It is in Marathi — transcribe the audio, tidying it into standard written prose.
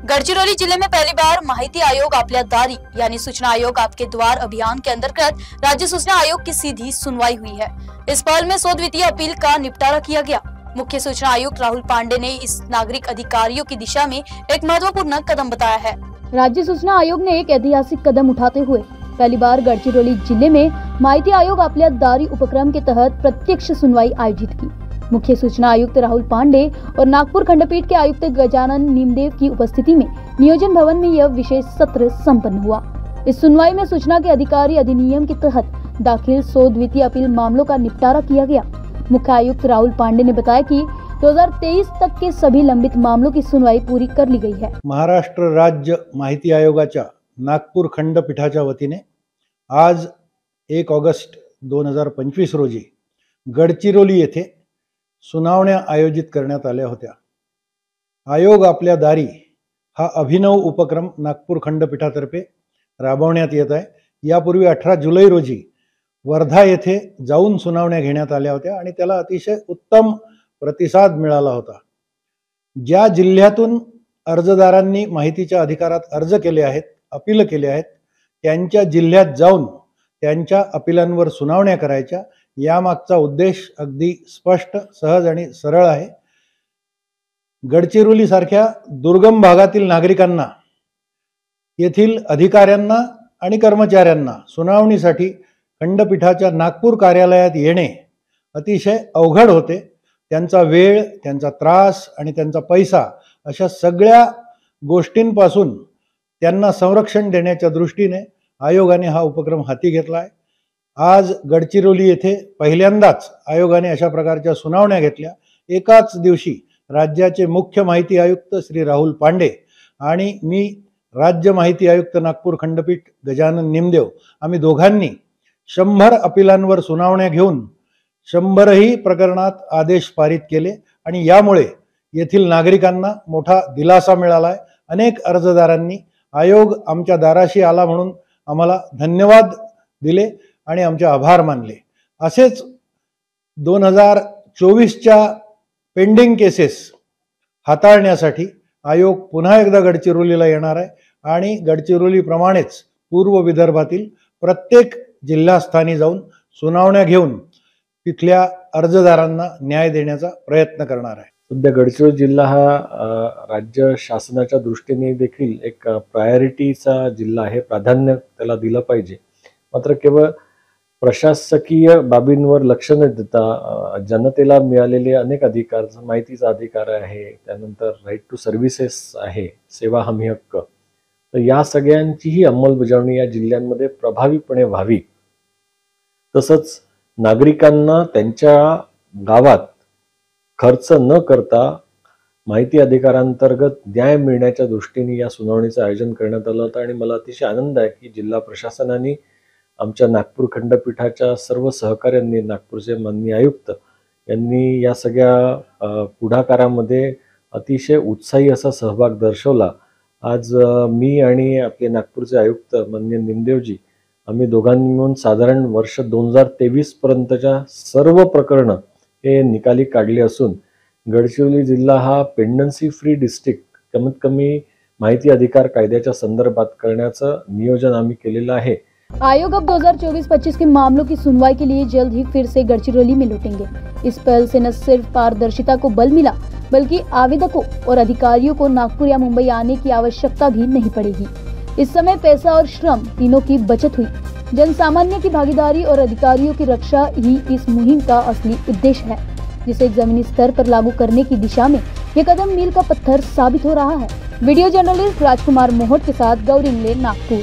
गडचिरोली जिले में पहली बार माहिती आयोग आपल्या दारी यानी सूचना आयोग आपके द्वार अभियान के अंतर्गत राज्य सूचना आयोग की सीधी सुनवाई हुई है। इस पहल में 100 द्वितीय अपील का निपटारा किया गया। मुख्य सूचना आयुक्त राहुल पांडे ने इस नागरिक अधिकारियों की दिशा में एक महत्वपूर्ण कदम बताया है। राज्य सूचना आयोग ने एक ऐतिहासिक कदम उठाते हुए पहली बार गडचिरोली जिले में माहिती आयोग आपल्या दारी उपक्रम के तहत प्रत्यक्ष सुनवाई आयोजित की। मुख्य सूचना आयुक्त राहुल पांडे और नागपुर खंडपीठ के आयुक्त गजानन निमदेव की उपस्थिति में नियोजन भवन में यह विशेष सत्र संपन्न हुआ। इस सुनवाई में सूचना के अधिकारी अधिनियम के तहत दाखिल 100 द्वितीय अपील मामलों का निपटारा किया गया। मुख्य आयुक्त राहुल पांडे ने बताया कि 2023 तक के सभी लंबित मामलों की सुनवाई पूरी कर ली गई है। महाराष्ट्र राज्य माहिती आयोगाच्या नागपूर खंडपीठाच्या वतीने आज 1 ऑगस्ट 2025 रोजी गडचिरोली येथे सुनावण्या आयोजित करण्यात आल्या होत्या। आयोग आपल्या दारी हा अभिनव उपक्रम नागपूर खंडपीठातर्फे राबवण्यात येत आहे। यापूर्वी 18 जुलै रोजी वर्धा येथे जाऊन सुनावण्या घेण्यात आल्या होत्या आणि त्याला अतिशय उत्तम प्रतिसाद मिळाला होता। ज्या जिल्ह्यातून अर्जदारांनी माहितीच्या अधिकारात अर्ज केले आहेत, अपील केले आहेत, त्यांच्या जिल्ह्यात जाऊन त्यांच्या अपीलांवर सुनावण्या करायच्या। यामागचा उद्देश अगदी स्पष्ट, सहज आणि सरळ आहे। गडचिरोली सारख्या दुर्गम भागातील नागरिकांना, येथील अधिकाऱ्यांना आणि कर्मचाऱ्यांना सुनावणीसाठी खंडपीठाच्या नागपूर कार्यालयात येणे अतिशय अवघड होते। त्यांचा वेळ, त्यांचा त्रास आणि त्यांचा पैसा अशा सगळ्या गोष्टींपासून त्यांना संरक्षण देण्याच्या दृष्टीने आयोगाने हा उपक्रम हाती घेतला आहे। आज गडचिरोली येथे पहिल्यांदाच आयोगाने अशा प्रकारच्या सुनावण्या घेतल्या। एकाच दिवशी राज्याचे मुख्य माहिती आयुक्त श्री राहुल पांडे आणि मी राज्य माहिती आयुक्त नागपूर खंडपीठ गजानन निमदेव आम्ही दोघांनी 100 अपीलांवर सुनावण्या घेऊन 100ही प्रकरणात आदेश पारित केले आणि यामुळे येथील नागरिकांना मोठा दिलासा मिळाला आहे। अनेक अर्जदारांनी आयोग आमच्या दाराशी आला म्हणून आम्हाला धन्यवाद दिले आणि आमचे आभार मानले। असेच 2024च्या पेंडिंग केसेस हाताळण्यासाठी आयोग पुन्हा एकदा गडचिरोलीला येणार आहे आणि गडचिरोली प्रमाणेच पूर्व विदर्भातील प्रत्येक जिल्हास्थानी जाऊन सुनावण्या घेऊन तिथल्या अर्जदारांना न्याय देण्याचा प्रयत्न करणार आहे। सध्या गडचिरोली जिल्हा हा राज्य शासनाच्या दृष्टीने देखील एक प्रायोरिटीचा जिल्हा आहे, प्राधान्य त्याला दिलं पाहिजे। मात्र केवळ प्रशासकीय बाबींवर लक्ष न देता जनतेला मिळालेले अनेक अधिकार, माहितीचा अधिकार आहे, त्यानंतर राईट टू सर्व्हिसेस आहे, सेवा हमी हक्क, तर या सगळ्यांचीही अंमलबजावणी या जिल्ह्यांमध्ये प्रभावीपणे व्हावी। तसंच नागरिकांना त्यांच्या गावात खर्च न करता माहिती अधिकारांतर्गत न्याय मिळण्याच्या दृष्टीने या सुनावणीचं आयोजन करण्यात आलं होतं आणि मला अतिशय आनंद आहे की जिल्हा प्रशासनाने आमच्या नागपूर खंडपीठाच्या सर्व सहकाऱ्यांनी, नागपूरचे माननीय आयुक्त यांनी या सगळ्या पुढाकारामध्ये अतिशय उत्साही असा सहभाग दर्शवला। आज मी आणि आपले नागपूरचे आयुक्त माननीय निमदेवजी आम्ही दोघांनी मिळून साधारण वर्ष 2023 पर्यंतच्या सर्व प्रकरणं हे निकाली काढले असून गडचिरोली जिल्हा हा पेंडन्सी फ्री डिस्ट्रिक्ट कमीत कमी माहिती अधिकार कायद्याच्या संदर्भात करण्याचं नियोजन आम्ही केलेलं आहे। आयोग अब 2024-25 के मामलों की सुनवाई के लिए जल्द ही फिर से गडचिरोली में लौटेंगे। इस पहल से न सिर्फ पारदर्शिता को बल मिला बल्कि आवेदकों और अधिकारियों को नागपुर या मुंबई आने की आवश्यकता भी नहीं पड़ेगी। इस समय पैसा और श्रम तीनों की बचत हुई। जनसामान्य की भागीदारी और अधिकारियों की रक्षा ही इस मुहिम का असली उद्देश्य है, जिसे जमीनी स्तर पर लागू करने की दिशा में ये कदम मील का पत्थर साबित हो रहा है। वीडियो जर्नलिस्ट राजकुमार मोहट के साथ गौरी इंगले, नागपुर।